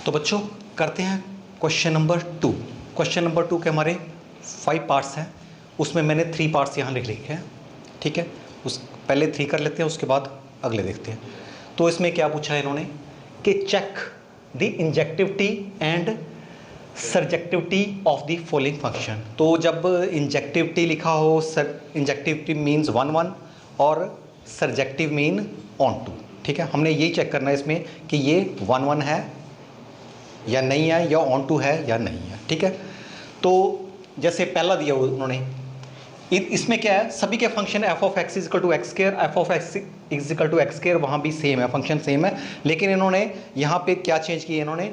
तो बच्चों करते हैं क्वेश्चन नंबर 2। क्वेश्चन नंबर 2 के हमारे 5 पार्ट्स हैं, उसमें मैंने 3 पार्ट्स यहाँ लिख लिखे हैं। ठीक है, उस पहले 3 कर लेते हैं, उसके बाद अगले देखते हैं। तो इसमें क्या पूछा है इन्होंने कि check the injectivity and surjectivity of the following function. तो जब इंजेक्टिविटी लिखा हो, इंजेक्टिविटी मीन्स 1 1 और सर्जेक्टिव मीन ऑन टू। ठीक है, हमने यही चेक करना है इसमें कि ये 1 1 है या नहीं है, या ऑन टू है या नहीं है। ठीक है, तो जैसे पहला दिया उन्होंने, इसमें क्या है, सभी के function f of x is equal to x square, f of x is equal to x square, वहाँ भी सेम है, फंक्शन सेम है, लेकिन इन्होंने यहाँ पे क्या चेंज किया, इन्होंने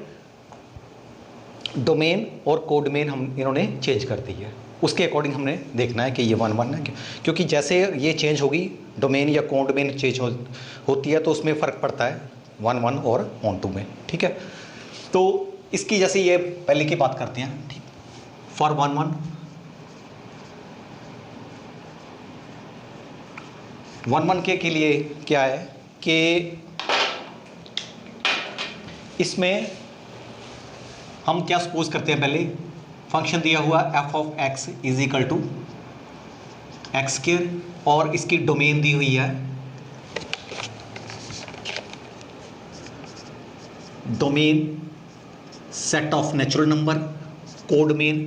डोमेन और कोडोमेन इन्होंने चेंज कर दी है। उसके अकॉर्डिंग हमने देखना है कि ये 1 1 है, क्योंकि जैसे ये चेंज होगी, डोमेन या कोडोमेन चेंज होती है, तो उसमें फ़र्क पड़ता है 1 1 और ऑन टू में। ठीक है, तो इसकी जैसे ये पहले की बात करते हैं। ठीक, फॉर 1 1 1 1 के लिए क्या है कि इसमें हम क्या सपोज करते हैं, पहले फंक्शन दिया हुआ f of x is equal to x square और इसकी डोमेन दी हुई है, domain set of natural number, codomain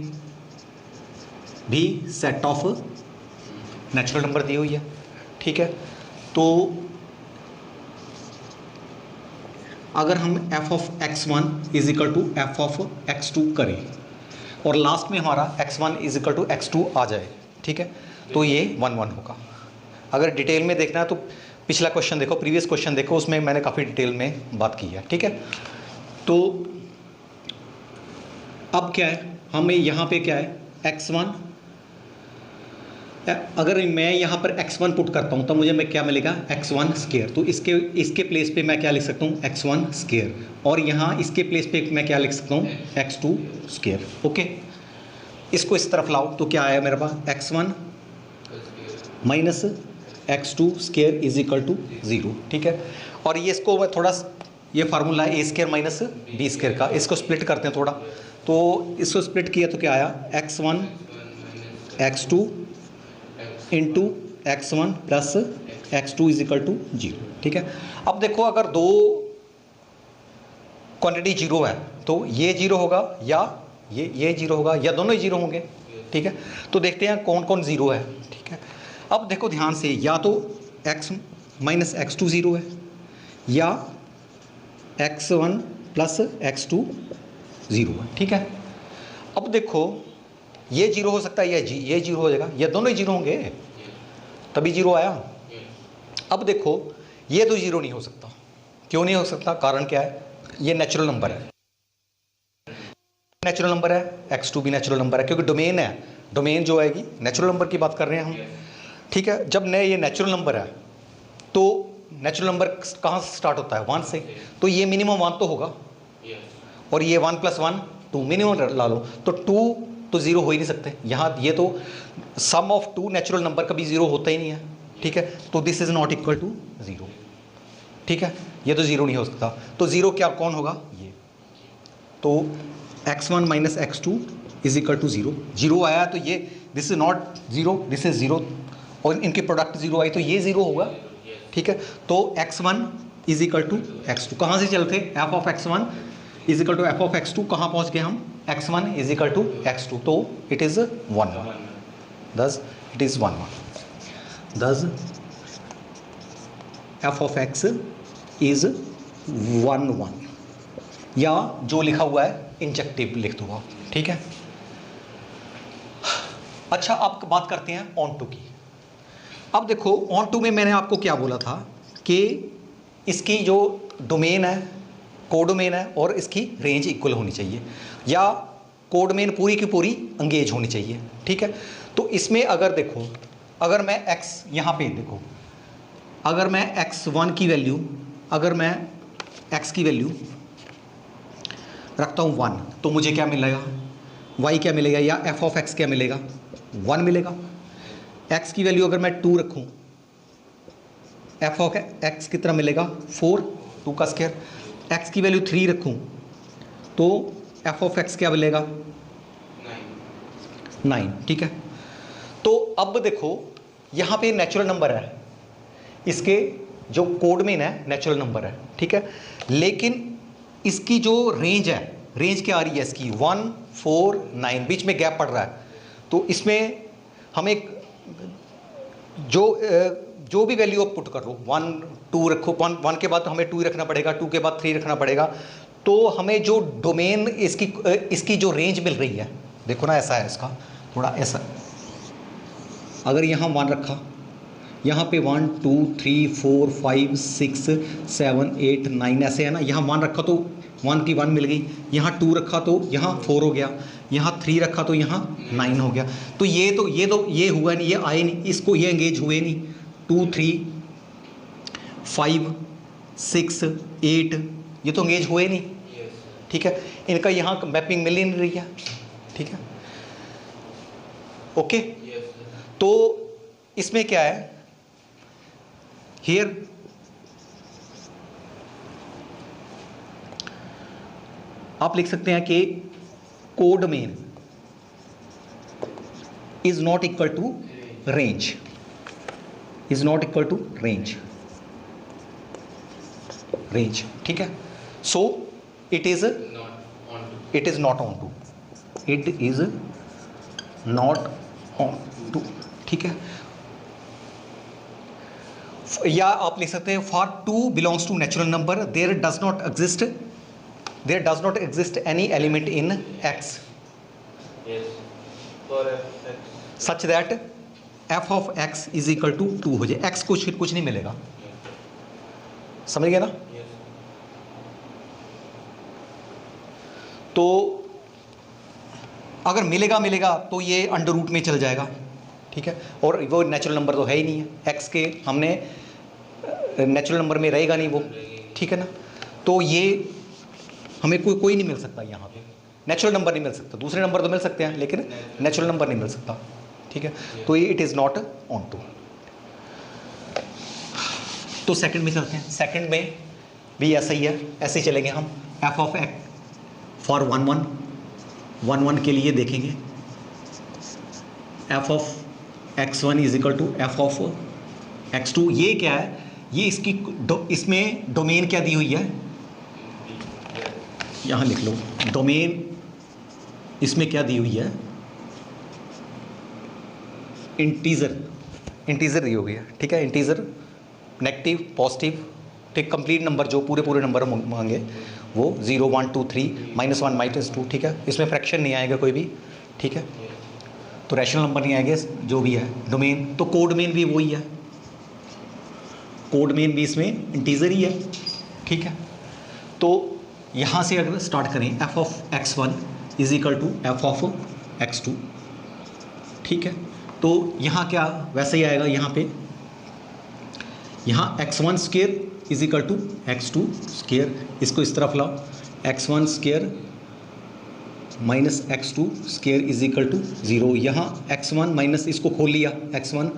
भी सेट ऑफ नेचुरल नंबर दी हुई है। ठीक है, तो अगर हम f of x1 is equal to f of x2 करें और लास्ट में हमारा x1 is equal to x2 आ जाए, ठीक है, तो ये 1 1 होगा। अगर डिटेल में देखना है तो पिछला क्वेश्चन देखो, प्रीवियस क्वेश्चन देखो, उसमें मैंने काफ़ी डिटेल में बात की है। ठीक है, तो अब क्या है, हमें यहाँ पे क्या है x1, अगर मैं यहाँ पर x1 पुट करता हूँ तो मुझे मैं क्या मिलेगा x1 स्क्वायर। तो इसके प्लेस पे मैं क्या लिख सकता हूँ x1 स्क्वायर, और यहाँ इसके प्लेस पे मैं क्या लिख सकता हूँ x2 स्क्वायर। ओके, इसको इस तरफ लाओ तो क्या आया मेरे पास x1 minus x2 square is equal to 0। ठीक है, और ये इसको मैं थोड़ा, ये फार्मूला है a square minus b square का, इसको स्प्लिट करते हैं थोड़ा। तो इसको स्प्लिट किया तो क्या आया x1 x2 into x1 plus x2 is equal to 0। ठीक है, अब देखो अगर दो क्वांटिटी 0 है तो ये 0 होगा या ये 0 होगा, या दोनों ही 0 होंगे। ठीक है, तो देखते हैं कौन कौन 0 है। ठीक है, अब देखो ध्यान से, या तो x माइनस x2 0 है, या x1 प्लस x2 0 है। ठीक है, अब देखो ये 0 हो सकता है, ये 0 हो जाएगा, ये दोनों ही 0 होंगे, तभी 0 आया। अब देखो ये तो 0 नहीं हो सकता। क्यों नहीं हो सकता, कारण क्या है, ये नेचुरल नंबर है, नेचुरल नंबर है, x2 भी नेचुरल नंबर है, क्योंकि डोमेन है, डोमेन जो आएगी नेचुरल नंबर की बात कर रहे हैं हम। ठीक है, जब ये नेचुरल नंबर है तो नेचुरल नंबर कहाँ से स्टार्ट होता है, 1 से, तो ये मिनिमम 1 तो होगा, और ये 1 + 1 2 मिनिमम ला लो, तो 2 तो 0 हो ही नहीं सकते। यहाँ ये तो सम ऑफ 2 नेचुरल नंबर कभी 0 होता ही नहीं है। ठीक है, तो this is not equal to 0। ठीक है, ये तो 0 नहीं हो सकता, तो 0 क्या कौन होगा, ये, तो x1 minus x2 is equal to 0। 0 आया तो ये, this is not 0, this is 0, और इनकी प्रोडक्ट 0 आई तो ये 0 होगा। ठीक है, तो x1 is equal to x2, कहाँ से चलते, f of x1 is equal to f of x2, कहाँ पहुँच गए हम, x1 is equal to x2, तो it is 1 1, thus it is 1 1, दस एफ ऑफ x इज 1 1, या जो लिखा हुआ है इंजेक्टिव लिख दूंगा। ठीक है, अच्छा अब बात करते हैं ऑन टू की। अब देखो ऑन टू में मैंने आपको क्या बोला था कि इसकी जो डोमेन है, कोडोमेन है, और इसकी रेंज इक्वल होनी चाहिए, या कोडोमेन पूरी की पूरी एंगेज होनी चाहिए। ठीक है, तो इसमें अगर देखो, अगर मैं x यहाँ पे देखो, अगर मैं x1 की वैल्यू, अगर मैं x की वैल्यू रखता हूँ 1, तो मुझे क्या मिलेगा, y क्या मिलेगा, या f ऑफ x क्या मिलेगा, 1 मिलेगा। x की वैल्यू अगर मैं 2 रखूँ, f ऑफ x कितना मिलेगा, 4, 2 का स्क्वायर। x की वैल्यू 3 रखूँ तो एफ ऑफ एक्स क्या मिलेगा? 9, ठीक है। तो अब देखो यहाँ पे नेचुरल नंबर है, इसके जो कोड में है नेचुरल नंबर है, ठीक है, लेकिन इसकी जो रेंज है, रेंज क्या आ रही है इसकी? 1, 4, 9, बीच में गैप पड़ रहा है। तो इसमें हम एक जो भी वैल्यू आप पुट कर लो, 1, 2 रखो, 1 के बाद तो हमें 2 रखना पड़ेगा, 2 के बाद 3 रखना पड़ेगा। तो हमें जो डोमेन इसकी जो रेंज मिल रही है, देखो ना ऐसा है, इसका थोड़ा ऐसा, अगर यहाँ 1 रखा, यहाँ पे 1, 2, 3, 4, 5, 6, 7, 8, 9 ऐसे है ना। यहाँ 1 रखा तो 1 की 1 मिल गई, यहाँ 2 रखा तो यहाँ 4 हो गया, यहाँ 3 रखा तो यहाँ 9 हो गया। तो ये हुआ नहीं, ये आए नहीं, इसको ये एंगेज हुए नहीं। 2, 3, 5, 6, 8 ये तो एंगेज हुए नहीं, ठीक है। इनका यहाँ मैपिंग मिल ही नहीं रही है, ठीक है, ओके। तो इसमें क्या है, हियर आप लिख सकते हैं कि codomain is not equal to range, is not equal to range, ठीक है। So it is not onto, it is not onto, ठीक है। या आप लिख सकते हैं for 2 belongs to natural number there does not exist any element in x such that f of x is equal to 2 हो जाए। x कुछ नहीं मिलेगा, समझ गया ना? तो अगर मिलेगा तो ये अंडर रूट में चल जाएगा, ठीक है। और वो नेचुरल नंबर तो है ही नहीं है, x के हमने नेचुरल नंबर में रहेगा नहीं वो, ठीक है ना। तो ये हमें कोई नहीं मिल सकता, यहाँ पे नेचुरल नंबर नहीं मिल सकता। दूसरे नंबर तो मिल सकते हैं लेकिन नेचुरल नंबर नहीं मिल सकता, ठीक है। तो ये it is not onto. तो सेकंड में चलते हैं, सेकंड में भी ऐसा ही है, ऐसे ही चलेंगे हम। एफ ऑफ एक्स फॉर 1, 1 के लिए देखेंगे f of x1 is equal to f of x2। ये क्या है, ये इसमें डोमेन क्या दी हुई है, यहाँ लिख लो, डोमेन इसमें क्या दी हुई है, इंटीजर दी हुई है, ठीक है। इंटीजर, नेगेटिव, पॉजिटिव, ठीक, कंप्लीट नंबर जो पूरे नंबर मांगे वो 0, 1, 2, 3, -1, -2, ठीक है। इसमें फ्रैक्शन नहीं आएगा कोई भी, ठीक है। तो रैशनल नंबर नहीं आएंगे, जो भी है डोमेन। तो कोड मेन भी वही है, कोड मेन भी इसमें इंटीजर ही है, ठीक है। तो यहाँ से अगर स्टार्ट करें, f of x1 is equal to f of x2, ठीक है। तो यहाँ क्या वैसे ही आएगा, यहाँ पे यहाँ x1 square is equal to x2 square, इसको इस तरफ लाओ, x1 square minus x2 square is equal to 0। यहाँ x1 माइनस, इसको खोल लिया, x1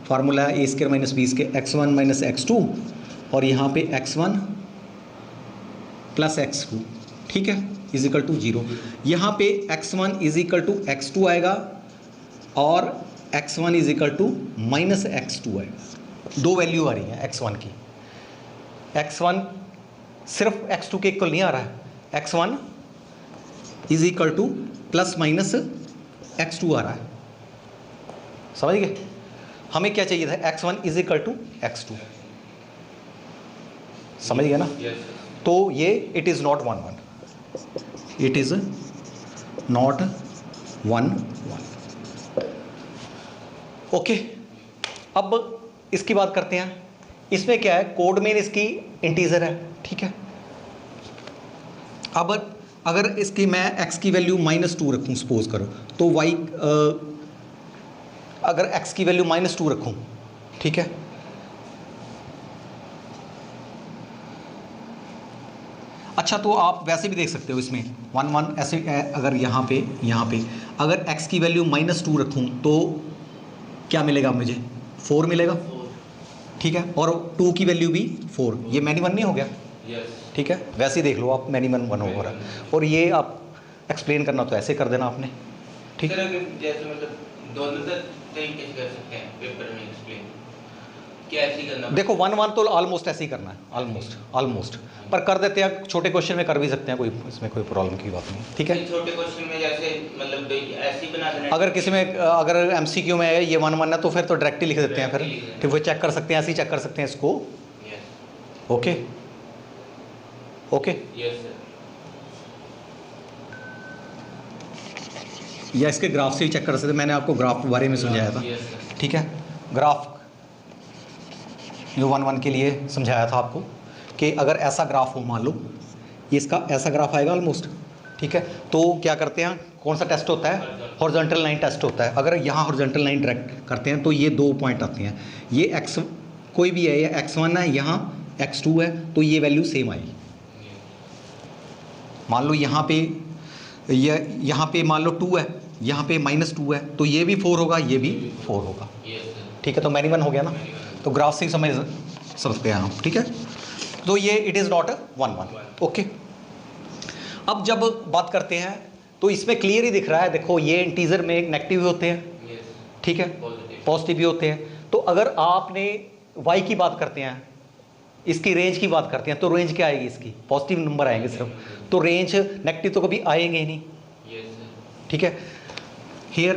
फार्मूला है a square minus b square, x1 minus x2, और यहाँ पे x1 प्लस x2, ठीक है, इज इक्वल टू 0। यहाँ पे x1 is equal to x2 आएगा और x1 is equal to minus x2 आएगा। दो वैल्यू आ रही है x1 की, x1 सिर्फ x2 के इक्वल नहीं आ रहा है, x1 is equal two plus minus x2 आ रहा है, समझ गए। हमें क्या चाहिए था, x1 is equal to x2, समझ गए ना। तो ये it is not 1, 1, it is not 1, 1, okay. अब इसकी बात करते हैं, इसमें क्या है, कोड में इसकी इंटीजर है, ठीक है। अब अगर इसकी मैं x की वैल्यू -2 रखूं, सपोज करो, तो y अगर x की वैल्यू -2 रखूं, ठीक है, अच्छा, तो आप वैसे भी देख सकते हो इसमें 1, 1 ऐसे, अगर यहाँ पे अगर x की वैल्यू -2 रखूँ तो क्या मिलेगा मुझे, 4 मिलेगा, ठीक है। और 2 की वैल्यू भी 4, ये -1 नहीं हो गया, ठीक है, वैसे ही देख लो आप, मैनी वन वन ओवर है, और ये आप एक्सप्लेन करना तो ऐसे कर देना आपने, ठीक है। जैसे मतलब दोनों तरीके से कर सकते हैं पेपर में एक्सप्लेन, क्या ऐसे ही करना? देखो वन वन तो ऑलमोस्ट ऐसे ही करना है, ऑलमोस्ट पर कर देते हैं, छोटे क्वेश्चन में कर भी सकते हैं, कोई इसमें कोई प्रॉब्लम की बात नहीं, ठीक है। छोटे क्वेश्चन में जैसे मतलब ऐसे ही बना देना। अगर किसी में अगर एमसीक्यू में है ये वन वन है तो फिर तो डायरेक्ट ही लिख देते हैं, फिर ठीक, वो चेक कर सकते हैं, ऐसे ही चेक कर सकते हैं इसको। Okay okay, yes sir. या इसके ग्राफ से ही चेक कर सकते हैं, मैंने आपको ग्राफ के बारे में समझाया था, ठीक है। ग्राफ जो वन वन के लिए समझाया था आपको कि अगर ऐसा ग्राफ हो, मान लो ये इसका ऐसा ग्राफ आएगा ऑलमोस्ट, ठीक है, तो क्या करते हैं, कौन सा टेस्ट होता है, हॉरिजॉन्टल लाइन टेस्ट होता है। अगर यहाँ हॉरिजॉन्टल लाइन डायरेक्ट करते हैं तो ये 2 पॉइंट आते हैं, ये एक्स कोई भी है, ये x1 है, यहाँ x2 है, तो ये वैल्यू सेम आएगी। मान लो यहाँ पे यहाँ पे मान लो 2 है, यहाँ पे -2 है, तो ये भी 4 होगा, ये भी 4 होगा, ठीक है। तो मैनी वन हो गया ना, तो ग्राफ से ही समझ सकते हैं हम, ठीक है। तो ये it is not one one, okay. अब जब बात करते हैं तो इसमें क्लियर ही दिख रहा है, देखो ये इंटीजर में नेगेटिव भी होते हैं, ठीक है, पॉजिटिव भी होते हैं। तो अगर आपने y की बात करते हैं, इसकी रेंज की बात करते हैं, तो रेंज क्या आएगी, इसकी पॉजिटिव नंबर आएंगे सिर्फ, तो रेंज नेगेटिव तो कभी आएंगे ही नहीं, ठीक है। हियर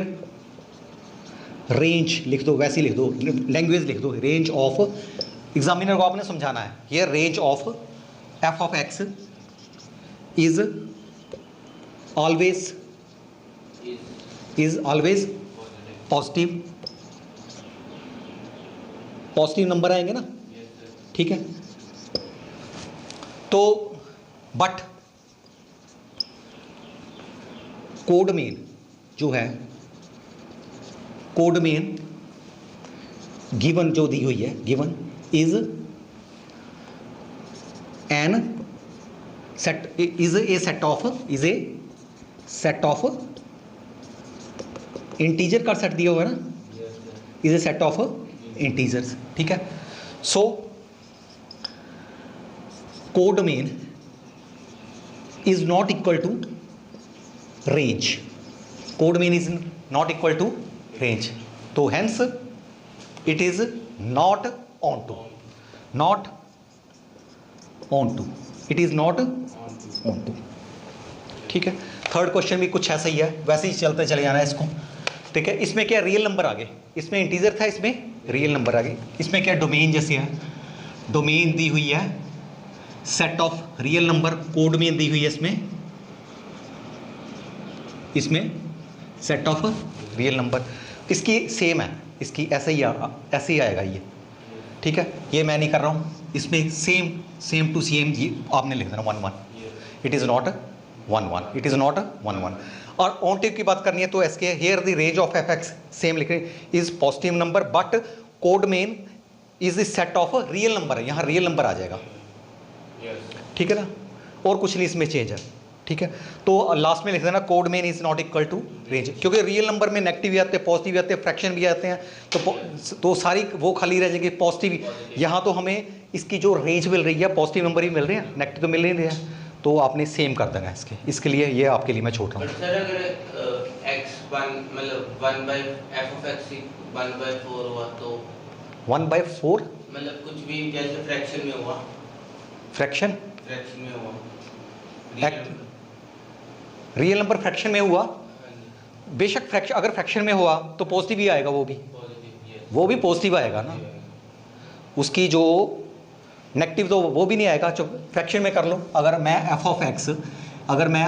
रेंज लिख दो, वैसे ही लिख दो, लैंग्वेज लिख दो, रेंज ऑफ, एग्जामिनर को आपने समझाना है, here range of f of x is always positive number आएंगे ना, ठीक है। तो बट कोड मेन जो है, कोड मेन गिवन जो दी हुई है, given is an set, is a set of integer का सेट दिया हुआ है ना, is a set of integers, ठीक है। So codomain is not equal to range, codomain is not equal to range, तो hence it is not onto, it is not onto, ठीक है। Third question भी कुछ ऐसा ही है, वैसे ही चलते चले जाना है इसको, ठीक है। इसमें क्या रियल नंबर आ गए, इसमें इंटीजर था, इसमें रियल नंबर आ गए। इसमें क्या डोमेन जैसे है, डोमेन दी हुई है set of real number, codomain दी हुई है इसमें सेट ऑफ रियल नंबर, इसकी सेम है, इसकी ऐसे ही आएगा ये, ठीक है। ये मैं नहीं कर रहा हूँ, इसमें सेम टू सेम ये आपने लिख देना 1 1, it is not 1 1, it is not 1 1। और ऑनटिव की बात करनी है तो इसके here the range of fx same लिख रहे is positive number, but codomain is the set of real number है, यहाँ रियल नंबर आ जाएगा, ठीक है ना, और कुछ नहीं इसमें चेंज है, ठीक है। तो लास्ट में लिख देना codomain is not equal to range, क्योंकि रियल नंबर में नेगेटिव भी आते हैं, पॉजिटिव भी आते हैं, फ्रैक्शन भी आते हैं, तो सारी वो खाली रह जाएंगे पॉजिटिव। यहाँ तो हमें इसकी जो रेंज मिल रही है, पॉजिटिव नंबर ही मिल रहे हैं, नेगेटिव तो मिल नहीं रहे हैं, तो आपने सेम कर देना है इसके लिए ये आपके लिए मैं छोड़ रहा हूँ। सर अगर x1 मतलब 1/f(x)(1/4) हुआ तो 1/4 मतलब कुछ भी जैसे फ्रैक्शन में हुआ, फ्रैक्शन में हुआ, रियल नंबर फ्रैक्शन में हुआ, बेशक फ्रैक्शन, अगर फ्रैक्शन में हुआ तो पॉजिटिव ही आएगा, वो भी पॉजिटिव आएगा ना, उसकी जो नेगेटिव तो वो भी नहीं आएगा। फ्रैक्शन में कर लो, अगर मैं f ऑफ x अगर मैं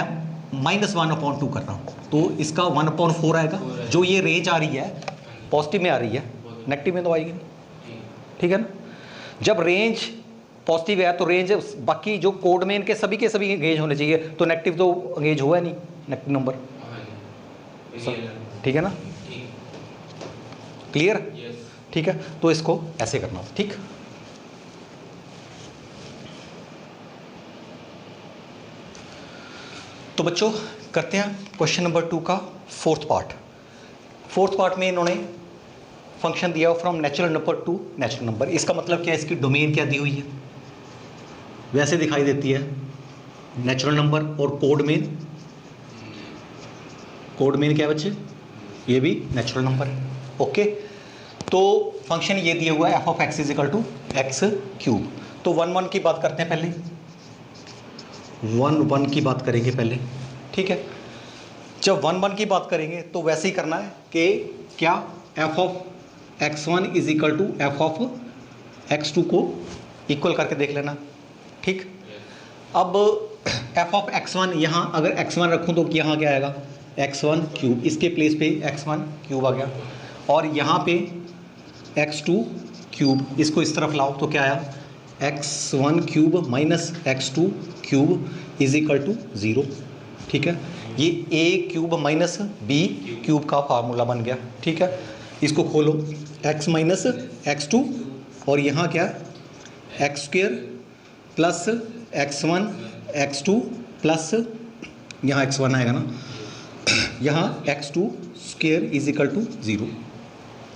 -1/2 कर रहा हूँ तो इसका 1/4 आएगा, जो ये रेंज आ रही है पॉजिटिव में आ रही है, नेगेटिव में तो आएगी नहीं, ठीक है ना। जब रेंज पॉजिटिव है तो रेंज बाकी जो कोड में इनके सभी के सभी एंगेज होने चाहिए, तो नेगेटिव तो एंगेज हुआ नहीं, नेगेटिव नंबर, ठीक है ना, क्लियर, ठीक है। तो इसको ऐसे करना, ठीक। तो बच्चों करते हैं क्वेश्चन नंबर 2 का फोर्थ पार्ट में इन्होंने फंक्शन दिया from natural number two natural number. इसका मतलब क्या है, इसकी डोमेन क्या दी हुई है, वैसे दिखाई देती है नेचुरल नंबर। और कोड मेन, कोड मेन क्या है बच्चे, ये भी नेचुरल नंबर है। ओके, तो फंक्शन ये दिया हुआ है f of x is equal to x cube. तो 1 1 की बात करते हैं पहले, 1 1 की बात करेंगे पहले, ठीक है। जब 1 1 की बात करेंगे तो वैसे ही करना है कि क्या f of x1 is equal to f of x2 को इक्वल करके देख लेना, ठीक। अब एफ ऑफ x1 यहाँ अगर x1 रखूँ तो यहाँ क्या आएगा, x1 क्यूब, इसके प्लेस पे x1 क्यूब आ गया, और यहाँ पे x2 क्यूब, इसको इस तरफ लाओ तो क्या आया, x1 cube minus x2 cube is equal to 0, ठीक है। ये a cube minus b cube का फार्मूला बन गया, ठीक है। इसको खोलो, x माइनस x2 और यहाँ क्या x square plus x1 x2 plus यहाँ x1 आएगा ना, यहाँ x2 square is equal to 0।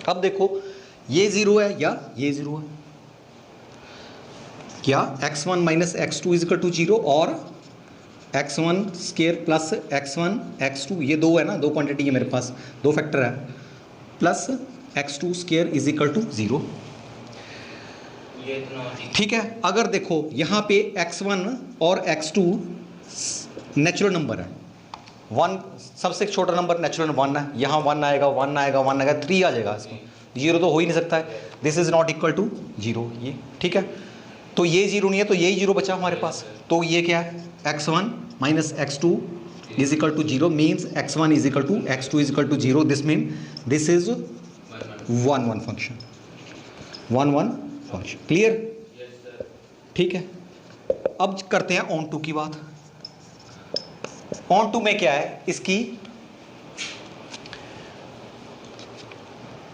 अब देखो ये 0 है या ये 0 है, क्या x1 minus x2 is equal to 0 और x1 square plus x1 x2, ये दो है ना, दो क्वांटिटी है मेरे पास, दो फैक्टर है, plus x2 square is equal to 0, ठीक है। अगर देखो यहाँ पे x1 और x2 नेचुरल नंबर है, 1 सबसे छोटा नंबर नेचुरल 1 है, यहाँ 1 आएगा 1 आएगा 1 आएगा 3 आ जाएगा, इसमें 0 तो हो ही नहीं सकता है, this is not equal to 0, ये ठीक है। तो ये 0 नहीं है तो यही 0 बचा हमारे पास, तो ये क्या है, x1 minus x2 is equal to 0 means x1 is equal to x2 is equal to 0, this mean this is 1 1 function, 1 1 function, clear, ठीक है। अब करते हैं ऑन टू की बात। ऑन टू में क्या है, इसकी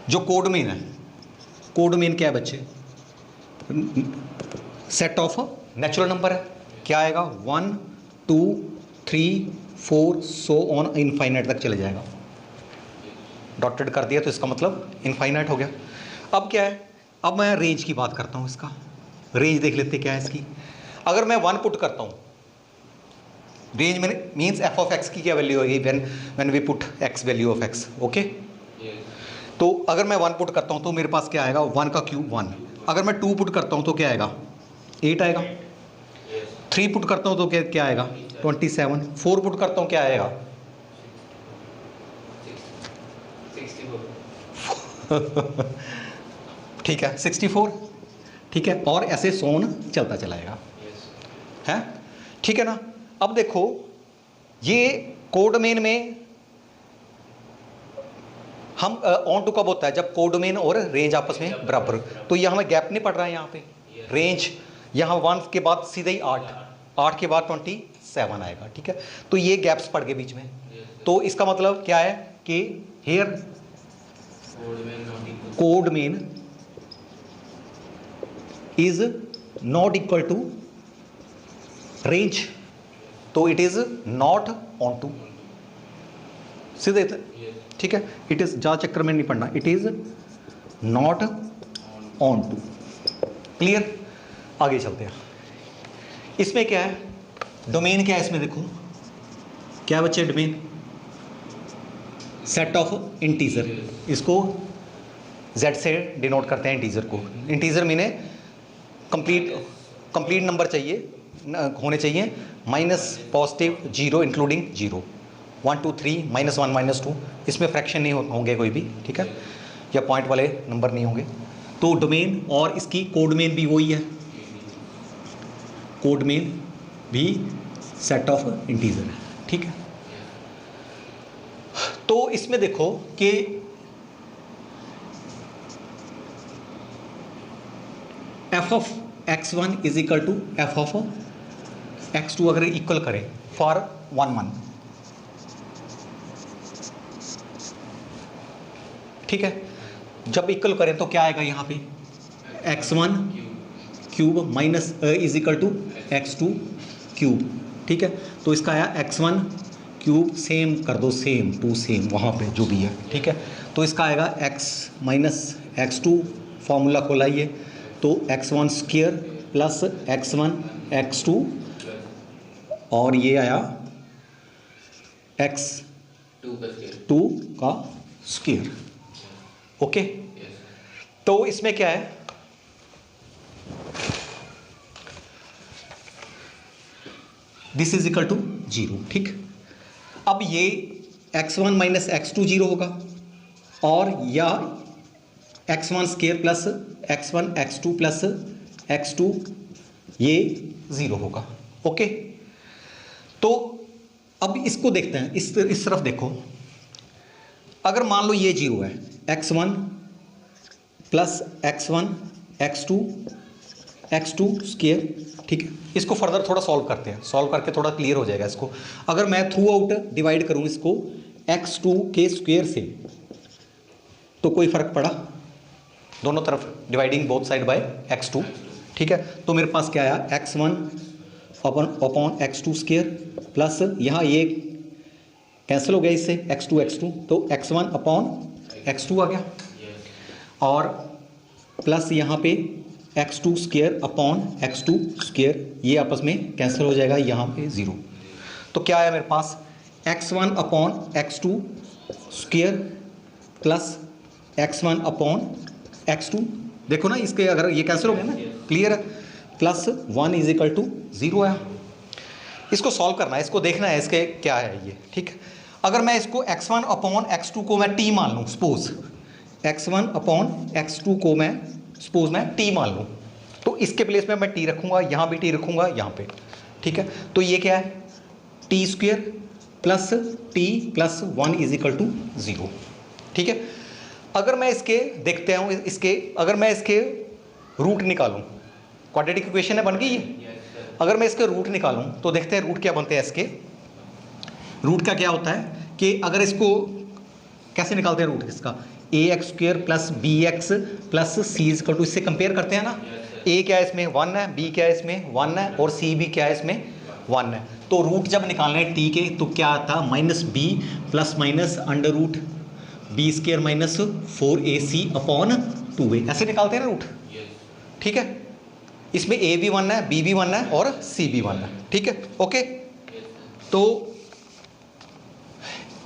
जो कोड मेन है, कोड मेन क्या है बच्चे, सेट ऑफ नेचुरल नंबर है, क्या आएगा 1 2 3 4 सो ऑन इनफाइनाइट तक चले जाएगा, डॉटेड कर दिया तो इसका मतलब इनफाइनाइट हो गया। अब क्या है, अब मैं रेंज की बात करता हूँ, इसका रेंज देख लेते क्या है इसकी। अगर मैं 1 पुट करता हूँ, रेंज में मीन्स एफ ऑफ एक्स की क्या वैल्यू होगी when we put x value of x, okay. तो अगर मैं 1 पुट करता हूँ तो मेरे पास क्या आएगा, 1 का क्यूब 1, अगर मैं 2 पुट करता हूँ तो क्या आएगा 8 आएगा, 3 पुट करता हूँ तो क्या आएगा 27, 4 पुट करता हूँ क्या आएगा 64 ठीक है 64, ठीक है, और ऐसे सोन चलता चलाएगा, है, ठीक है ना। अब देखो ये कोड मेन में हम ऑन टू कब होता है, जब कोड मेन और रेंज आपस में बराबर, तो यहाँ हमें गैप नहीं पड़ रहा है, यहाँ पे रेंज यहाँ 1 के बाद सीधे ही 8 के बाद 27 आएगा, ठीक है। तो ये गैप्स पड़ गए बीच में, तो इसका मतलब क्या है कि here codomain is not equal to range, तो it is not onto, सीधे, ठीक है। इट इज जा चक्कर में नहीं पढ़ना, it is not onto, clear. आगे चलते हैं, इसमें क्या है, डोमेन क्या है इसमें, देखो क्या बच्चे डोमेन, सेट ऑफ इंटीजर, इसको z से डिनोट करते हैं इंटीजर को। इंटीजर मीने कंप्लीट नंबर चाहिए होने चाहिए, माइनस पॉजिटिव 0 इंक्लूडिंग 0, 1 2 3 -1 -2, इसमें फ्रैक्शन नहीं होंगे कोई भी, ठीक है, या पॉइंट वाले नंबर नहीं होंगे। तो डोमेन और इसकी कोड मेन भी वही है, कोड मेन भी सेट ऑफ इंटीजर है, ठीक है। तो इसमें देखो कि f of x1 is equal to f of x2 अगर इक्वल करें फॉर 1 1, ठीक है, जब इक्वल करें तो क्या आएगा यहाँ पे x1 cube minus is equal to x2 cube, ठीक है। तो इसका आया x1 क्यूब, सेम कर दो, सेम टू सेम वहाँ पे जो भी है, ठीक है। तो इसका आएगा x माइनस x2, फॉर्मूला खोलाइए, तो x1 square plus x1 x2 और ये आया x2 का स्क्वायर। ओके, तो इसमें क्या है, दिस इज इक्वल टू 0। ठीक, अब ये x1 माइनस x2 0 होगा और या x1 square plus x1 x2 plus x2 ये 0 होगा। ओके, तो अब इसको देखते हैं, इस तरफ देखो, अगर मान लो ये 0 है, x1 plus x1 x2 square. ठीक है, इसको फर्दर थोड़ा सॉल्व करते हैं, सॉल्व करके थोड़ा क्लियर हो जाएगा इसको। अगर मैं थ्रू आउट डिवाइड करूं इसको x2 के स्क्वायर से तो कोई फर्क पड़ा, दोनों तरफ dividing both side by x2। ठीक है, तो मेरे पास क्या आया, x1 upon x2 square plus यहाँ ये कैंसिल हो गया इससे x2 तो x1 अपॉन x2 आ गया और प्लस यहाँ पे x2 square upon x2 square, ये आपस में कैंसिल हो जाएगा, यहाँ पे 0। तो क्या आया मेरे पास, x1 upon x2 square plus x1 upon x2। देखो ना, इसके अगर ये कैंसिल हो गया ना, क्लियर है, प्लस 1 इज इक्वल टू 0 आया। इसको सॉल्व करना है, इसको देखना है इसके क्या है ये। ठीक है, अगर मैं इसको x1 अपॉन x2 को मैं t मान लूँ, सपोज x1 अपॉन x2 को मैं सपोज मैं t मान लूँ, तो इसके प्लेस में मैं t रखूँगा, यहाँ भी t रखूँगा, यहाँ पे। ठीक है, तो ये क्या है, t square plus t plus 1 is equal to 0। ठीक है, अगर मैं इसके देखते हूँ, इसके अगर मैं इसके रूट निकालूँ, क्वाड्रेटिक इक्वेशन है बन गई ये। अगर मैं इसके रूट निकालूँ तो देखते हैं रूट क्या बनते हैं इसके। रूट का क्या होता है कि अगर इसको कैसे निकालते हैं रूट इसका, ax square plus bx plus c is equal to, इससे कंपेयर करते हैं ना, a क्या है इसमें 1 है, b क्या है इसमें 1 है और c भी क्या है इसमें 1 है। तो रूट जब निकालना है t के तो क्या आता है, minus b plus minus under root b square minus 4ac upon 2a, ऐसे निकालते हैं ना रूट। ठीक है, इसमें a भी 1 है, b भी 1 है और c भी 1 है। ठीक है, ओके, तो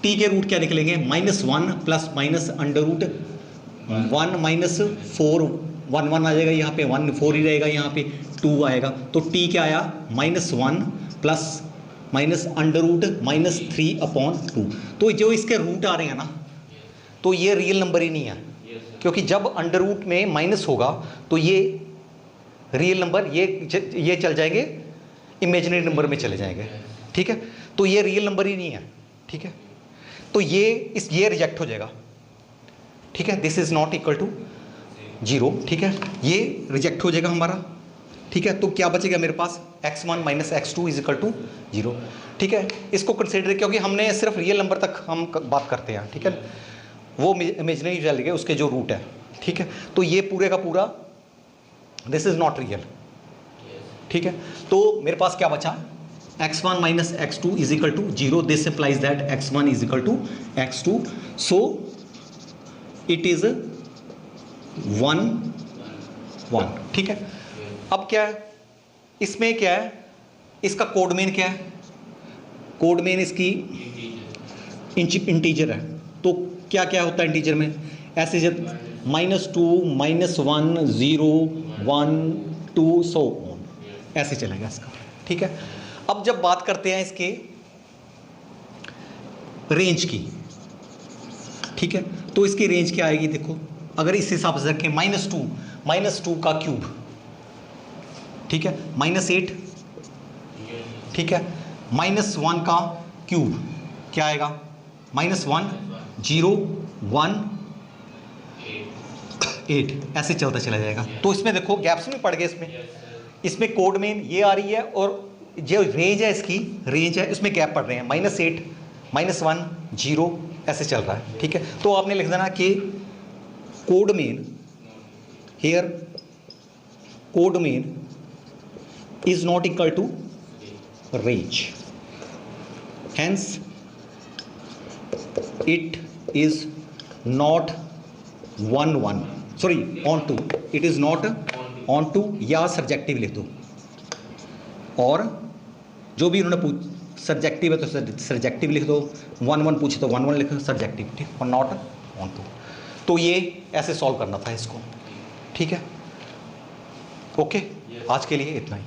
t के रूट क्या निकलेंगे, -1 plus minus under root 1 minus 4, 1 1 आ जाएगा यहाँ पे, 1 4 ही रहेगा, यहाँ पे 2 आएगा। तो t क्या आया, -1 plus minus under root -3 upon 2। तो जो इसके रूट आ रहे हैं ना, तो ये रियल नंबर ही नहीं है, क्योंकि जब अंडर रूट में माइनस होगा तो ये रियल नंबर, ये चल जाएंगे इमेजिनरी नंबर में चले जाएंगे। ठीक है, तो ये रियल नंबर ही नहीं है। ठीक है, तो ये रिजेक्ट हो जाएगा। ठीक है, this is not equal to 0। ठीक है, ये रिजेक्ट हो जाएगा हमारा। ठीक है, तो क्या बचेगा मेरे पास, x1 minus x2 is equal to 0। ठीक है, इसको कंसिडर, क्योंकि हमने सिर्फ रियल नंबर तक हम बात करते हैं। ठीक है, वो इमेजिनरी चल गए उसके जो रूट है। ठीक है, तो ये पूरे का पूरा दिस इज नॉट रियल। ठीक है, तो मेरे पास क्या बचा, x1 minus x2 is equal to 0। This implies that x1 is equal to x2, so it is 1 1। ठीक है, अब क्या है इसमें, क्या है इसका कोड मेन, क्या है कोड मेन इसकी इंटीजर है। तो क्या क्या होता है इंटीजर में, ऐसे जब -2 -1 0 1 2 सो ऑन, ऐसे चलेगा इसका। ठीक है, अब जब बात करते हैं इसके रेंज की, ठीक है, तो इसकी रेंज क्या आएगी, देखो अगर इस हिसाब से रखें, -2 का क्यूब, ठीक है, -8, ठीक है, -1 का क्यूब क्या आएगा, -1 0 1 8, ऐसे चलता चला जाएगा। तो इसमें देखो गैप्स में पड़ गए, इसमें कोड मेन ये आ रही है और जो रेंज है इसकी रेंज है इसमें गैप पड़ रहे हैं, -8 -1 0 ऐसे चल रहा है। ठीक है, तो आपने लिख देना कि codomain here, codomain is not equal to range, hence it is not 1 1, sorry on 2, it is not onto या सब्जेक्टिव लिख दो, और जो भी उन्होंने सब्जेक्टिव है तो सब्जेक्टिव लिख दो, 1-1 पूछे तो 1-1 लिखो सब्जेक्टिव, ठीक, और नॉट ऑन टू। तो ये ऐसे सॉल्व करना था इसको, ठीक है, ओके। आज के लिए इतना ही।